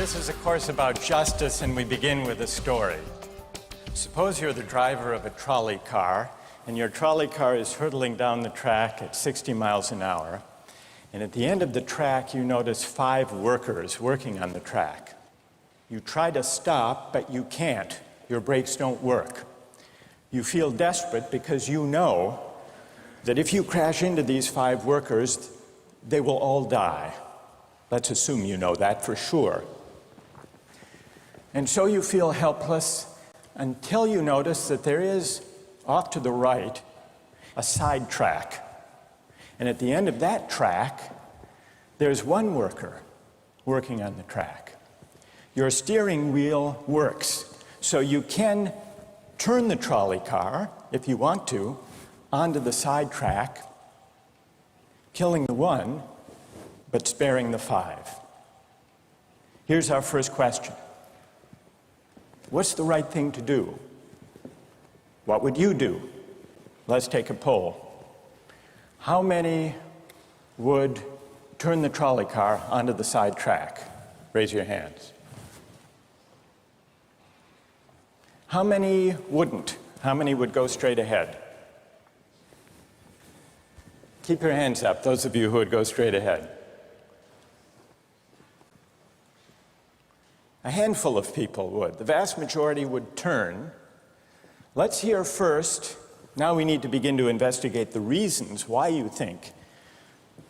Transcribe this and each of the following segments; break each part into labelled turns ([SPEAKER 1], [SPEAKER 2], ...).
[SPEAKER 1] This is a course about justice, and we begin with a story. Suppose you're the driver of a trolley car, and your trolley car is hurtling down the track at 60 miles an hour, and at the end of the track, you notice 5 workers working on the track. You try to stop, but you can't. Your brakes don't work. You feel desperate because you know that if you crash into these 5 workers, they will all die. Let's assume you know that for sure. And so you feel helpless until you notice that there is, off to the right, a side track. And at the end of that track, there's one worker working on the track. Your steering wheel works, so you can turn the trolley car, if you want to, onto the side track, killing the one, but sparing the 5. Here's our first question. What's the right thing to do? What would you do? Let's take a poll. How many would turn the trolley car onto the side track? Raise your hands. How many wouldn't? How many would go straight ahead? Keep your hands up, those of you who would go straight ahead. A handful of people would. The vast majority would turn. Let's hear first. Now we need to begin to investigate the reasons why you think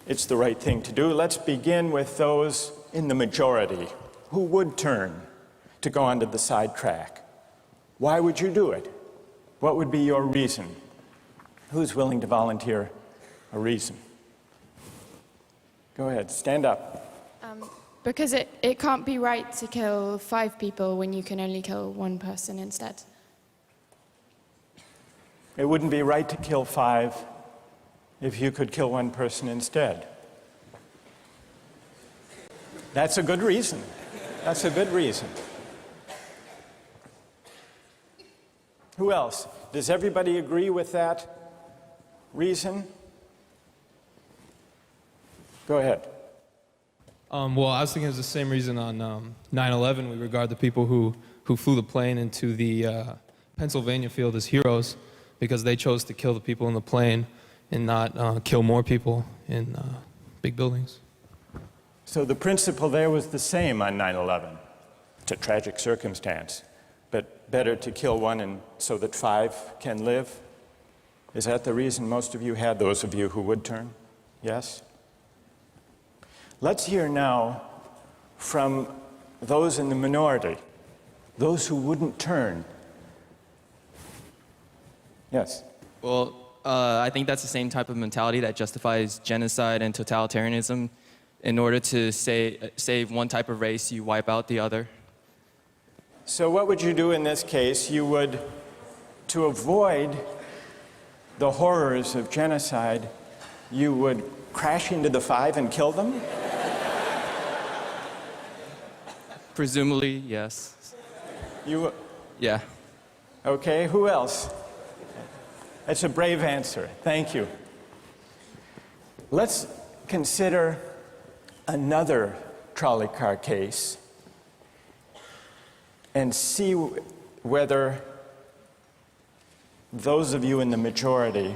[SPEAKER 1] it's the right thing to do. Let's begin with those in the majority who would turn to go onto the side track. Why would you do it? What would be your reason? Who's willing to volunteer a reason? Go ahead, stand up.
[SPEAKER 2] Because it can't be right to kill 5 people when you can only kill 1 person instead.
[SPEAKER 1] It wouldn't be right to kill 5 if you could kill 1 person instead. That's a good reason. That's a good reason. Who else? Does everybody agree with that reason? Go ahead.
[SPEAKER 3] Well, I was thinking it was the same reason on 9/11. We regard the people who flew the plane into the Pennsylvania field as heroes because they chose to kill the people in the plane and not kill more people in big buildings.
[SPEAKER 1] So the principle there was the same on 9/11. It's a tragic circumstance, but better to kill 1 and so that 5 can live? Is that the reason most of you had, those of you who would turn? Yes? Let's hear now from those in the minority, those who wouldn't turn. Yes?
[SPEAKER 4] Well, I think that's the same type of mentality that justifies genocide and totalitarianism. In order to save one type of race, you wipe out the other.
[SPEAKER 1] So what would you do in this case? You would, to avoid the horrors of genocide, you would crash into the 5 and kill them?
[SPEAKER 4] Presumably, yes.
[SPEAKER 1] You?
[SPEAKER 4] Yeah.
[SPEAKER 1] Okay, who else? That's a brave answer. Thank you. Let's consider another trolley car case and see whether those of you in the majority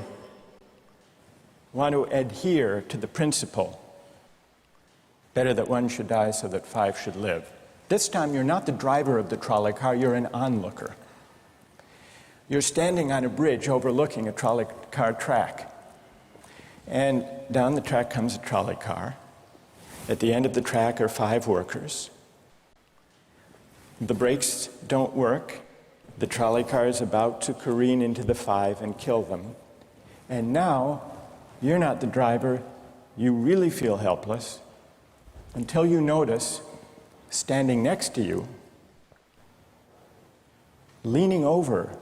[SPEAKER 1] want to adhere to the principle, better that 1 should die so that 5 should live. This time you're not the driver of the trolley car, you're an onlooker. You're standing on a bridge overlooking a trolley car track. And down the track comes a trolley car. At the end of the track are 5 workers. The brakes don't work. The trolley car is about to careen into the 5 and kill them. And now, you're not the driver. You really feel helpless until you notice, standing next to you, leaning over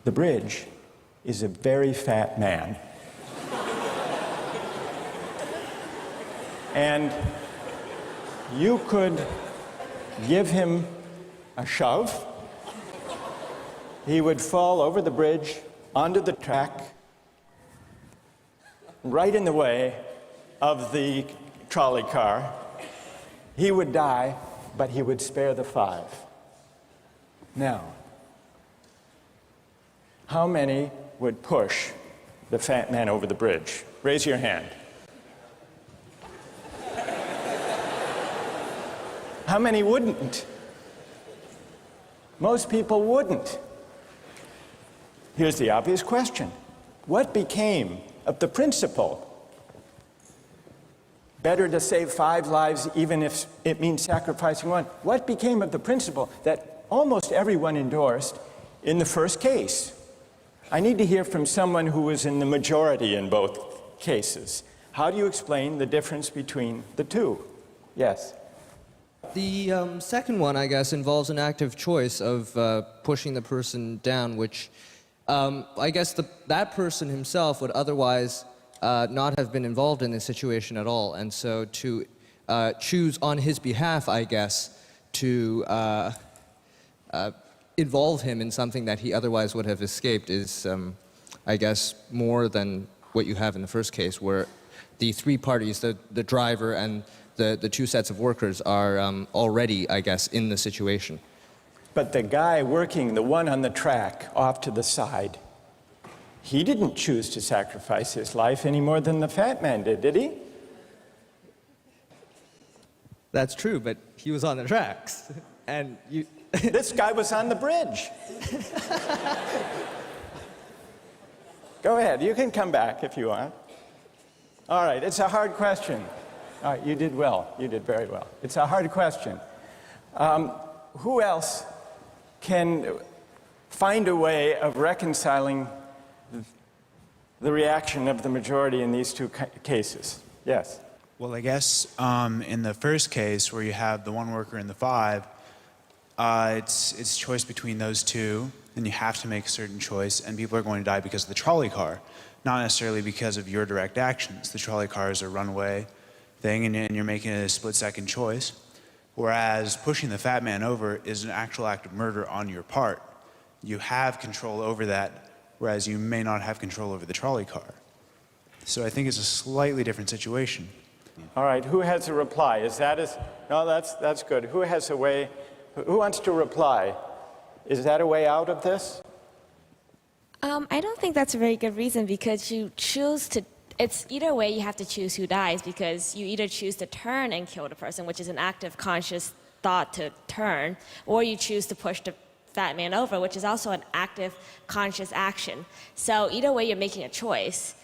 [SPEAKER 1] the bridge, is a very fat man. And you could give him a shove. He would fall over the bridge, onto the track, right in the way of the trolley car. He would die, but he would spare the 5. Now, how many would push the fat man over the bridge? Raise your hand. How many wouldn't? Most people wouldn't. Here's the obvious question. What became of the principle? Better to save 5 lives even if it means sacrificing 1. What became of the principle that almost everyone endorsed in the first case? I need to hear from someone who was in the majority in both cases. How do you explain the difference between the two? Yes.
[SPEAKER 5] The second one, I guess, involves an active choice of pushing the person down, which I guess that person himself would otherwise not have been involved in this situation at all. And so to choose on his behalf, I guess, to involve him in something that he otherwise would have escaped is, I guess, more than what you have in the first case, where the 3 parties, the driver and the 2 sets of workers, are already, I guess, in the situation.
[SPEAKER 1] But the guy working, the one on the track off to the side, he didn't choose to sacrifice his life any more than the fat man did he?
[SPEAKER 5] That's true, but he was on the tracks, and you...
[SPEAKER 1] This guy was on the bridge. Go ahead, you can come back if you want. All right, it's a hard question. All right, you did well. You did very well. It's a hard question. Who else can find a way of reconciling the reaction of the majority in these 2 cases? Yes.
[SPEAKER 6] Well, I guess in the first case where you have the 1 worker and the 5, it's choice between those 2, and you have to make a certain choice, and people are going to die because of the trolley car, not necessarily because of your direct actions. The trolley car is a runaway thing, and you're making a split-second choice, whereas pushing the fat man over is an actual act of murder on your part. You have control over that, whereas you may not have control over the trolley car. So I think it's a slightly different situation.
[SPEAKER 1] All right, who has a reply? No, that's good. Who has a way? Who wants to reply? Is that a way out of this?
[SPEAKER 7] I don't think that's a very good reason, because you choose to, it's either way you have to choose who dies, because you either choose to turn and kill the person, which is an active conscious thought to turn, or you choose to push the fat man over, which is also an active conscious action. So either way you're making a choice.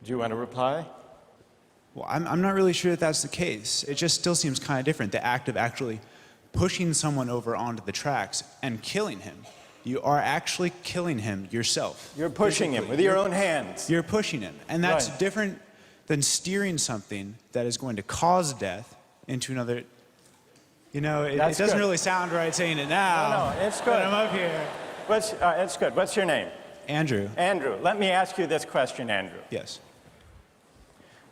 [SPEAKER 1] Do you want to reply?
[SPEAKER 6] Well, I'm not really sure that that's the case. It just still seems kind of different, the act of actually pushing someone over onto the tracks and killing him. You are actually killing him yourself.
[SPEAKER 1] You're pushing him with your own hands.
[SPEAKER 6] You're pushing him. And that's
[SPEAKER 1] Right.
[SPEAKER 6] different than steering something that is going to cause death into another. You know, it doesn't
[SPEAKER 1] good.
[SPEAKER 6] really sound right saying it now.
[SPEAKER 1] No, it's good.
[SPEAKER 6] But I'm up here.
[SPEAKER 1] It's good. What's your name?
[SPEAKER 6] Andrew.
[SPEAKER 1] Andrew. Let me ask you this question, Andrew.
[SPEAKER 6] Yes.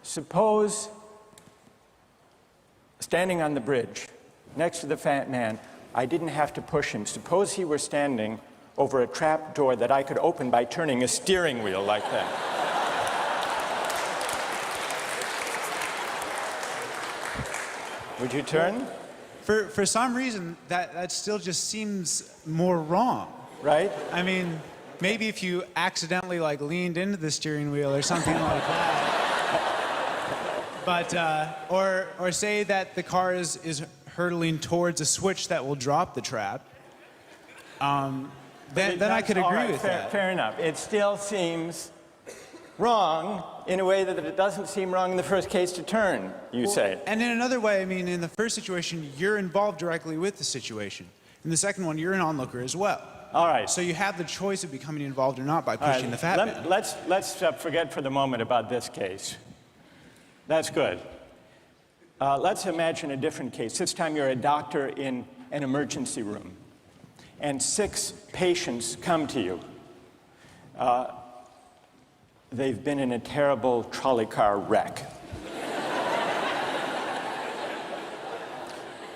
[SPEAKER 1] Suppose standing on the bridge next to the fat man, I didn't have to push him. Suppose he were standing over a trap door that I could open by turning a steering wheel like that. Would you turn?
[SPEAKER 6] For some reason, that still just seems more wrong.
[SPEAKER 1] Right?
[SPEAKER 6] I mean, maybe if you accidentally leaned into the steering wheel or something like that. But or say that the car is hurtling towards a switch that will drop the trap. Then I could agree with that.
[SPEAKER 1] Fair enough. It still seems wrong in a way that it doesn't seem wrong in the first case to turn, you say.
[SPEAKER 6] And in another way, I mean, in the first situation, you're involved directly with the situation. In the second one, you're an onlooker as well.
[SPEAKER 1] All right.
[SPEAKER 6] So you have the choice of becoming involved or not by pushing the fat man.
[SPEAKER 1] Let's forget for the moment about this case. That's good. Let's imagine a different case. This time you're a doctor in an emergency room, and 6 patients come to you. They've been in a terrible trolley car wreck.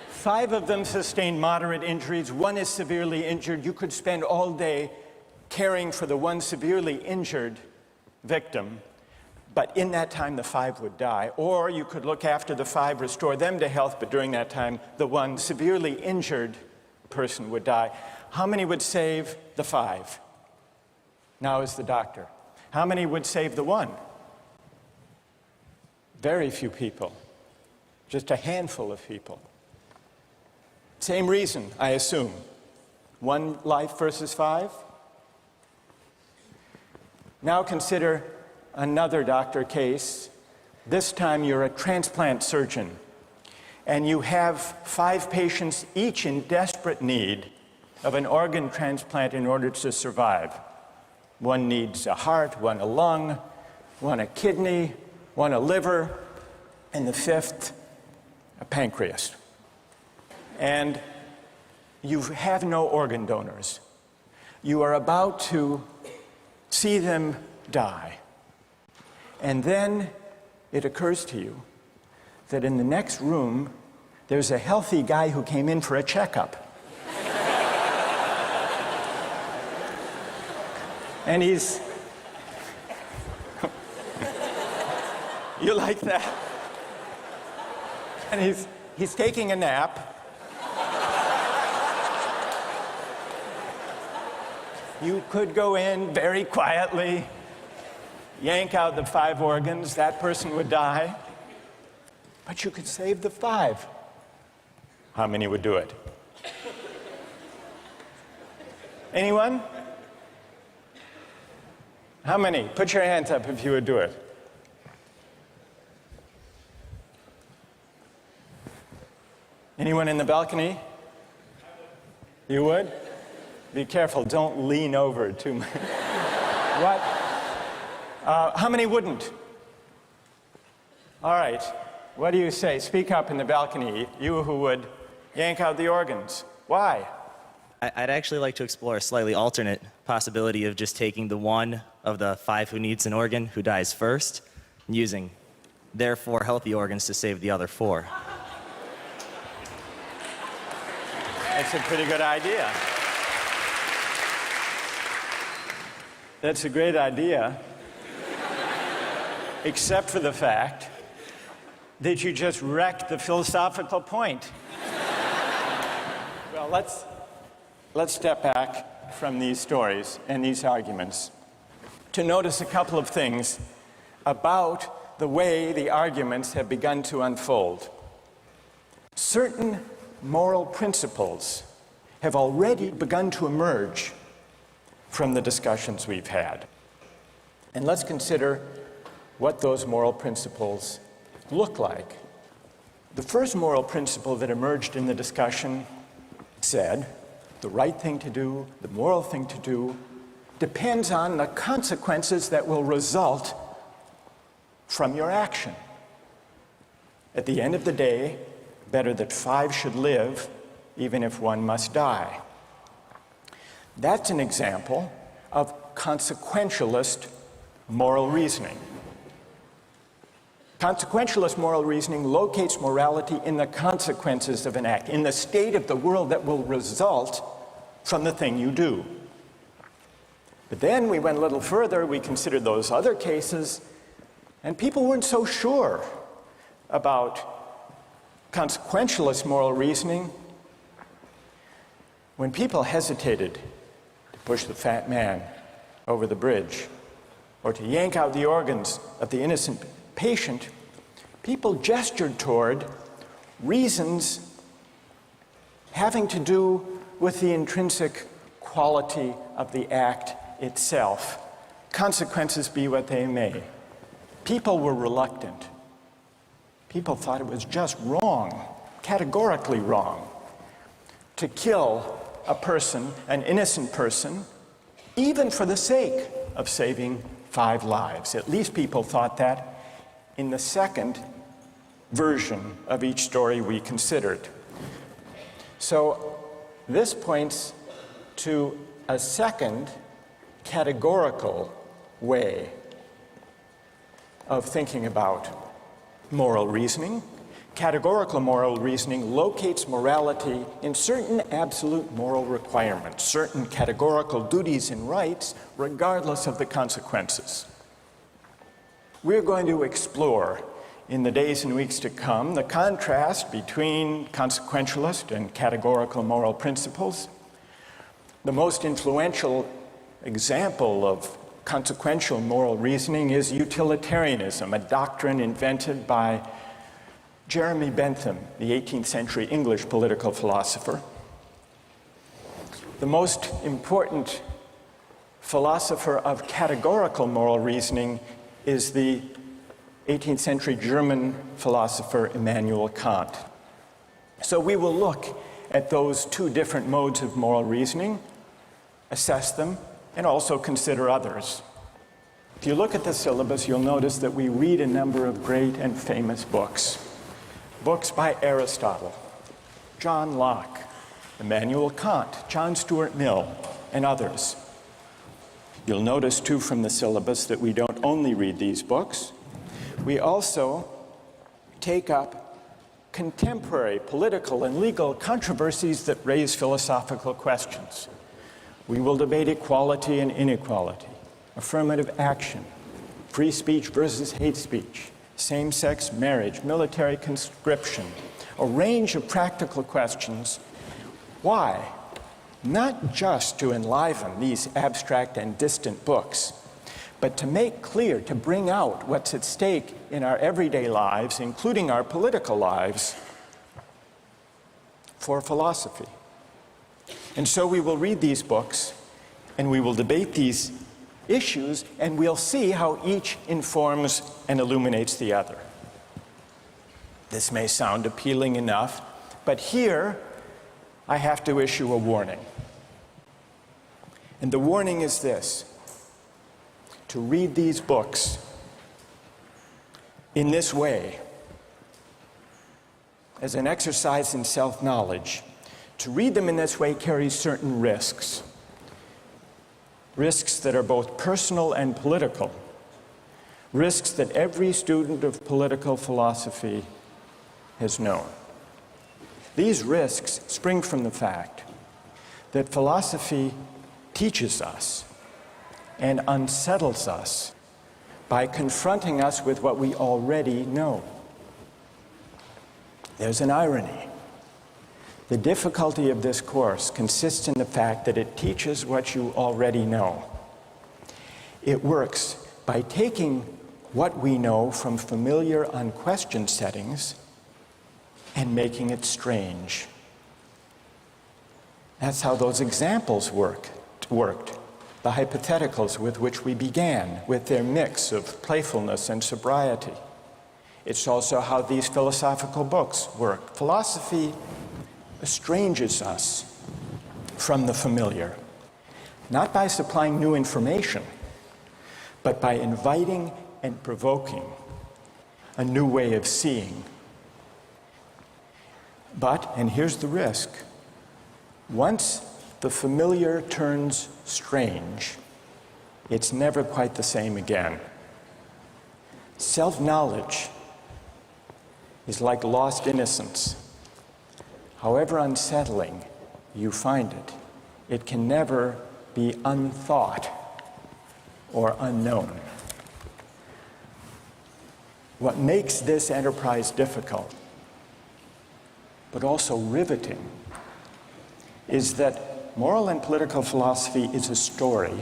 [SPEAKER 1] 5 of them sustained moderate injuries. 1 is severely injured. You could spend all day caring for the 1 severely injured victim, but in that time the 5 would die. Or you could look after the 5, restore them to health, but during that time the 1 severely injured person would die. How many would save the 5? Now is the doctor. How many would save the 1? Very few people. Just a handful of people. Same reason, I assume. 1 life versus 5? Now consider another doctor case. This time you're a transplant surgeon, and you have 5 patients, each in desperate need of an organ transplant in order to survive. 1 needs a heart, 1 a lung, 1 a kidney, 1 a liver, and the 5th, a pancreas. And you have no organ donors. You are about to see them die. And then it occurs to you that in the next room, there's a healthy guy who came in for a checkup. And he's... You like that? And he's taking a nap. You could go in very quietly, yank out the 5 organs, that person would die, but you could save the 5. How many would do it? Anyone? How many? Put your hands up if you would do it. Anyone in the balcony? You would? Be careful, don't lean over too much. What? How many wouldn't? All right, what do you say? Speak up in the balcony, you who would yank out the organs. Why?
[SPEAKER 8] I'd actually like to explore a slightly alternate possibility of just taking the 1 of the 5 who needs an organ who dies first, and using their 4 healthy organs to save the other 4.
[SPEAKER 1] That's a pretty good idea. That's a great idea, except for the fact that you just wrecked the philosophical point. Well, let's step back from these stories and these arguments to notice a couple of things about the way the arguments have begun to unfold. Certain moral principles have already begun to emerge from the discussions we've had. And let's consider what those moral principles look like. The first moral principle that emerged in the discussion said the right thing to do, the moral thing to do, depends on the consequences that will result from your action. At the end of the day, better that 5 should live, even if 1 must die. That's an example of consequentialist moral reasoning. Consequentialist moral reasoning locates morality in the consequences of an act, in the state of the world that will result from the thing you do. But then we went a little further, we considered those other cases, and people weren't so sure about consequentialist moral reasoning. When people hesitated to push the fat man over the bridge or to yank out the organs of the innocent patient, people gestured toward reasons having to do with the intrinsic quality of the act itself, consequences be what they may. People were reluctant. People thought it was just wrong, categorically wrong, to kill a person, an innocent person, even for the sake of saving 5 lives. At least people thought that in the second version of each story we considered. So this points to a second categorical way of thinking about moral reasoning. Categorical moral reasoning locates morality in certain absolute moral requirements, certain categorical duties and rights, regardless of the consequences. We're going to explore in the days and weeks to come the contrast between consequentialist and categorical moral principles. The most influential example of consequential moral reasoning is utilitarianism, a doctrine invented by Jeremy Bentham, the 18th century English political philosopher. The most important philosopher of categorical moral reasoning is the 18th century German philosopher Immanuel Kant. So we will look at those two different modes of moral reasoning, assess them, and also consider others. If you look at the syllabus, you'll notice that we read a number of great and famous books. Books by Aristotle, John Locke, Immanuel Kant, John Stuart Mill, and others. You'll notice, too, from the syllabus that we don't only read these books, we also take up contemporary political and legal controversies that raise philosophical questions. We will debate equality and inequality, affirmative action, free speech versus hate speech, same-sex marriage, military conscription, a range of practical questions. Why? Not just to enliven these abstract and distant books, but to make clear, to bring out what's at stake in our everyday lives, including our political lives, for philosophy. And so we will read these books, and we will debate these issues, and we'll see how each informs and illuminates the other. This may sound appealing enough, but here I have to issue a warning. And the warning is this: to read these books in this way, as an exercise in self-knowledge, to read them in this way carries certain risks. Risks that are both personal and political. Risks that every student of political philosophy has known. These risks spring from the fact that philosophy teaches us and unsettles us by confronting us with what we already know. There's an irony. The difficulty of this course consists in the fact that it teaches what you already know. It works by taking what we know from familiar, unquestioned settings and making it strange. That's how those examples worked. The hypotheticals with which we began, with their mix of playfulness and sobriety. It's also how these philosophical books work. Philosophy estranges us from the familiar, not by supplying new information, but by inviting and provoking a new way of seeing. But, and here's the risk, once the familiar turns strange, it's never quite the same again. Self-knowledge is like lost innocence. However unsettling you find it, it can never be unthought or unknown. What makes this enterprise difficult, but also riveting, is that moral and political philosophy is a story,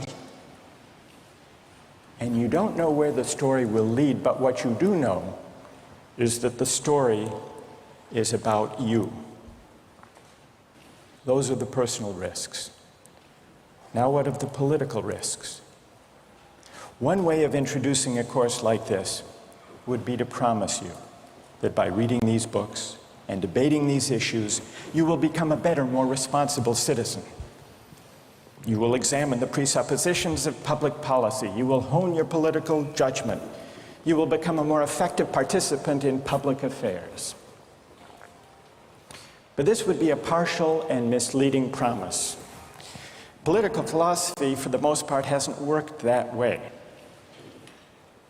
[SPEAKER 1] and you don't know where the story will lead, but what you do know is that the story is about you. Those are the personal risks. Now, what of the political risks? One way of introducing a course like this would be to promise you that by reading these books and debating these issues, you will become a better, more responsible citizen. You will examine the presuppositions of public policy. You will hone your political judgment. You will become a more effective participant in public affairs. But this would be a partial and misleading promise. Political philosophy, for the most part, hasn't worked that way.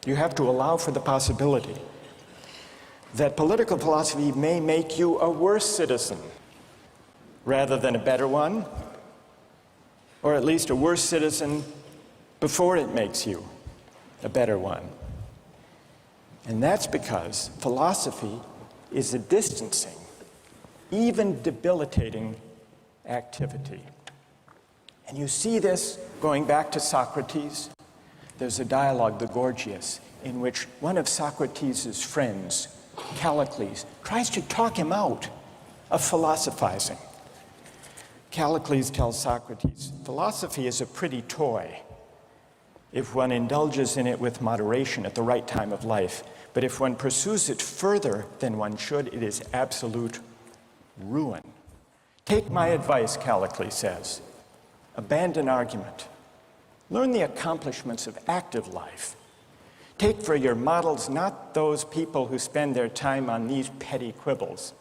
[SPEAKER 1] You have to allow for the possibility that political philosophy may make you a worse citizen rather than a better one, or at least a worse citizen before it makes you a better one. And that's because philosophy is a distancing, even debilitating activity. And you see this going back to Socrates. There's a dialogue, the Gorgias, in which one of Socrates' friends, Callicles, tries to talk him out of philosophizing. Callicles tells Socrates, philosophy is a pretty toy if one indulges in it with moderation at the right time of life. But if one pursues it further than one should, it is absolute ruin. Take my advice, Callicles says. Abandon argument. Learn the accomplishments of active life. Take for your models not those people who spend their time on these petty quibbles,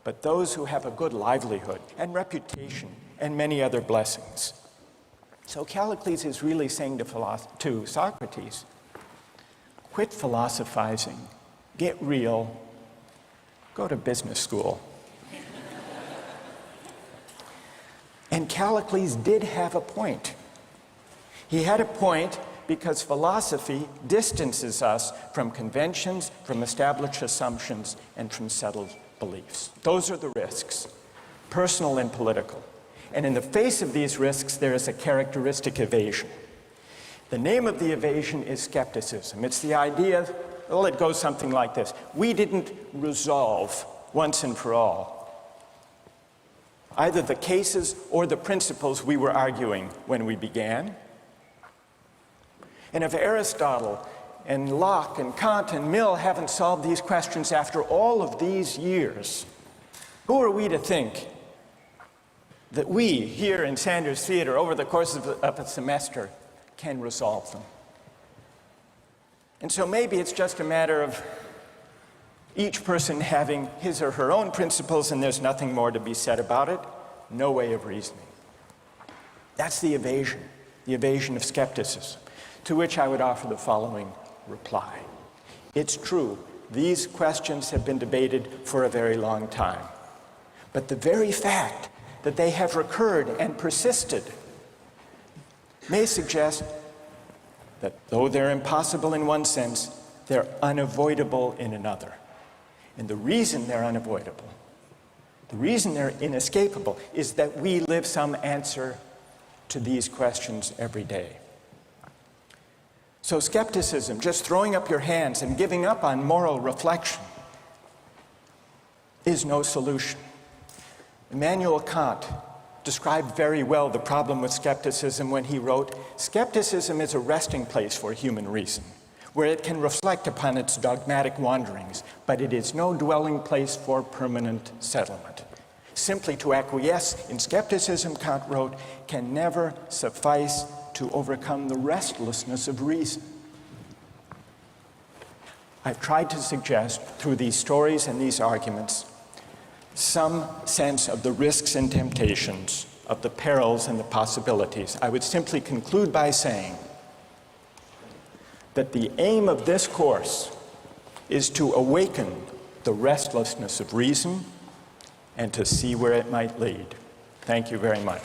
[SPEAKER 1] but those who have a good livelihood and reputation and many other blessings. So Callicles is really saying to Socrates, quit philosophizing, get real, go to business school. And Callicles did have a point. He had a point because philosophy distances us from conventions, from established assumptions, and from settled beliefs. Those are the risks, personal and political. And in the face of these risks, there is a characteristic evasion. The name of the evasion is skepticism. It's the idea, well, it goes something like this. We didn't resolve once and for all either the cases or the principles we were arguing when we began. And if Aristotle and Locke and Kant and Mill haven't solved these questions after all of these years, who are we to think that we here in Sanders Theatre over the course of a semester can resolve them? And so maybe it's just a matter of each person having his or her own principles and there's nothing more to be said about it. No way of reasoning. That's the evasion of skepticism, to which I would offer the following reply. It's true, these questions have been debated for a very long time. But the very fact that they have recurred and persisted may suggest that though they're impossible in one sense, they're unavoidable in another. And the reason they're unavoidable, the reason they're inescapable, is that we live some answer to these questions every day. So skepticism, just throwing up your hands and giving up on moral reflection, is no solution. Immanuel Kant described very well the problem with skepticism when he wrote, "Skepticism is a resting place for human reason, where it can reflect upon its dogmatic wanderings, but it is no dwelling place for permanent settlement. Simply to acquiesce in skepticism," Kant wrote, "can never suffice to overcome the restlessness of reason." I've tried to suggest through these stories and these arguments some sense of the risks and temptations, of the perils and the possibilities. I would simply conclude by saying that the aim of this course is to awaken the restlessness of reason and to see where it might lead. Thank you very much.